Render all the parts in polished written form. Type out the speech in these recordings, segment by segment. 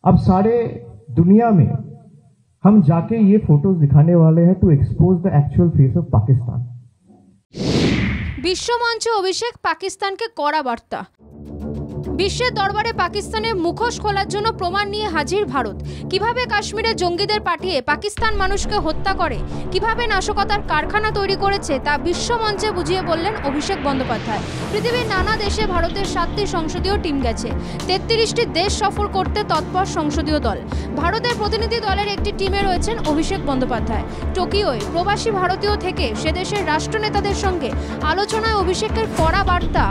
अब सारे दुनिया में हम जाके ये फोटोज दिखाने वाले हैं to expose the actual face of Pakistan. विश्व मंचे अभिषेक पाकिस्तान के कड़ा वार्ता। বিশ্বের দরবারে পাকিস্তানের মুখোশ খোলার জন্য প্রমাণ নিয়ে হাজির ভারত। কিভাবে কাশ্মীরে জঙ্গিদের পাঠিয়ে পাকিস্তান মানুষকে হত্যা করে, কিভাবে নাশকতার কারখানা তৈরি করেছে তা বিশ্ব মঞ্চে বুঝিয়ে বললেন অভিষেক বন্দ্যোপাধ্যায়। পৃথিবীর নানা দেশে ভারতের 7টি সংসদীয় টিম গেছে, 33টি দেশ সফর করতে তৎপর সংসদীয় দল। ভারতের প্রতিনিধি দলের একটি টিমে রয়েছেন অভিষেক বন্দ্যোপাধ্যায়। টোকিওয় প্রবাসী ভারতীয় থেকে সে দেশের রাষ্ট্রনেতাদের সঙ্গে আলোচনায় অভিষেকের কড়া বার্তা,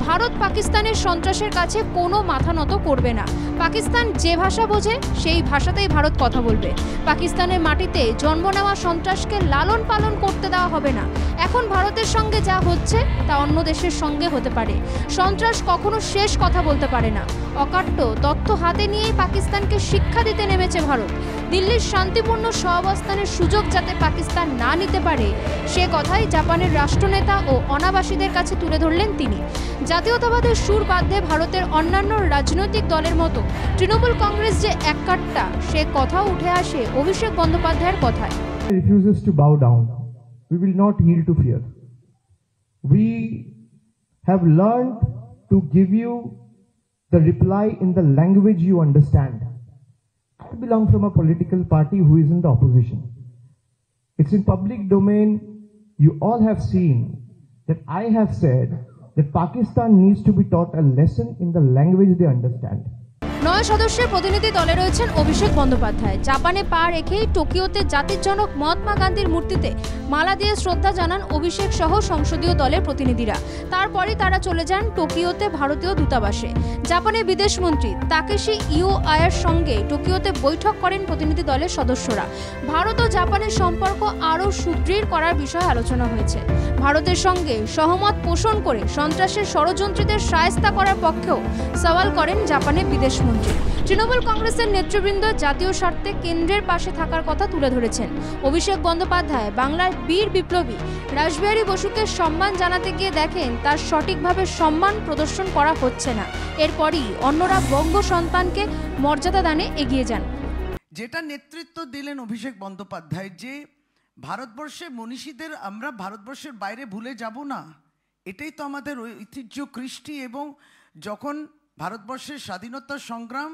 ভারত পাকিস্তানের সন্ত্রাসের কাছে কোনো মাথা নত করবে না। পাকিস্তান যে ভাষা বোঝে সেই ভাষাতেই ভারত কথা বলবে। পাকিস্তানের মাটিতে জন্ম নেওয়া সন্ত্রাসকে লালন পালন করতে দেওয়া হবে না। এখন ভারতের সঙ্গে যা হচ্ছে তা অন্য দেশের সঙ্গে হতে পারে। সন্ত্রাস কখনো শেষ কথা বলতে পারে না। অকাট্য তথ্য হাতে নিয়েই পাকিস্তানকে শিক্ষা দিতে নেমেছে ভারত। দিল্লির শান্তিপূর্ণ সহাবস্থানের সুযোগ যাতে পাকিস্তান না নিতে পারে সে কথাই জাপানের রাষ্ট্রনেতা ও অনাবাসীদের কাছে তুলে ধরলেন তিনি। জাতীয়তাবাদের সুর বাঁধে ভারতের অন্যান্য রাজনৈতিক দলের মতো তৃণমূল কংগ্রেস যে এককাট্টা সে কথাও উঠে আসে অভিষেক বন্দ্যোপাধ্যায়ের কথায়। Refuses to bow down. We will not yield to fear. We have learned to give you the reply in the language you understand. I belong from a political party who is in the opposition. It's in public domain. You all have seen that I have said that Pakistan needs to be taught a lesson in the language they understand. 9 সদস্যের প্রতিনিধি দলে রয়েছেন অভিষেক বন্দ্যোপাধ্যায়। জাপানে পা রেখেই টোকিওতে জাতির জনক মহাত্মা গান্ধীর মূর্তিতে মালা দিয়ে শ্রদ্ধা জানান অভিষেক সহ সংসদীয় দলের প্রতিনিধিরা। তারপরই তারা চলে যান টোকিওতে ভারতীয় দূতাবাসে। জাপানের বিদেশমন্ত্রী তাকেশি ইওআয়ার সঙ্গে টোকিওতে বৈঠক করেন প্রতিনিধি দলের সদস্যরা। ভারত ও জাপানের সম্পর্ক আরও সুদৃঢ় করার বিষয়ে আলোচনা হয়েছে। ভারতের সঙ্গে সহমত পোষণ করে সন্ত্রাসের ষড়যন্ত্রীদের শায়েস্তা করার পক্ষেও সওয়াল করেন জাপানের বিদেশমন্ত্রী। তৃণমূল কংগ্রেসের নেতৃবৃন্দ জাতীয় স্বার্থে কেন্দ্রের পাশে থাকার কথা তুলে ধরেছেন। অভিষেক বন্দ্যোপাধ্যায় বাংলার বীর বিপ্লবী রাসবিহারী বসুকে সম্মান জানাতে গিয়ে দেখেন তার সঠিকভাবে সম্মান প্রদর্শন করা হচ্ছে না। এরপরই অন্যরা বঙ্গ সন্তানকে মর্যাদা দানে এগিয়ে যান। যেটা নেতৃত্ব দিলেন অভিষেক বন্দ্যোপাধ্যায়, যে ভারতবর্ষে মনীষীদের আমরা ভারতবর্ষের বাইরে ভুলে যাব না, এটাই তো আমাদের ঐতিহ্য কৃষ্টি। এবং যখন ভারতবর্ষের স্বাধীনতা সংগ্রাম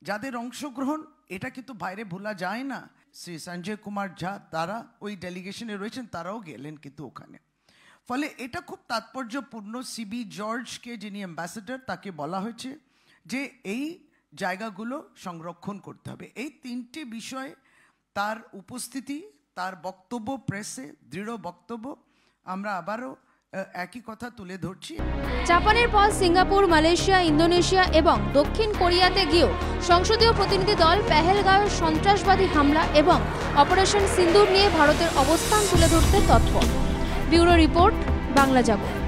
যাদের অংশগ্রহণ এটা কিন্তু বাইরে ভোলা যায় না। শ্রী সঞ্জয় কুমার ঝা তারা ওই ডেলিগেশনে রয়েছেন, তারাও গেলেন কিন্তু ওখানে। ফলে এটা খুব তাৎপর্যপূর্ণ। সিবি জর্জকে যিনি অ্যাম্বাসেডর তাকে বলা হয়েছে যে এই জায়গাগুলো সংরক্ষণ করতে হবে। এই 3টি বিষয়ে তার উপস্থিতি, তার বক্তব্য, প্রেসে দৃঢ় বক্তব্য, আমরা আবারও একই কথা তুলে ধরছি। জাপানের পর সিঙ্গাপুর, মালয়েশিয়া, ইন্দোনেশিয়া এবং দক্ষিণ কোরিয়াতে গিয়েও সংসদীয় প্রতিনিধি দল পেহেলগাঁওয়ের সন্ত্রাসবাদী হামলা এবং অপারেশন সিন্দুর নিয়ে ভারতের অবস্থান তুলে ধরতে তৎপর। ব্যুরো রিপোর্ট, বাংলা জাগরণ।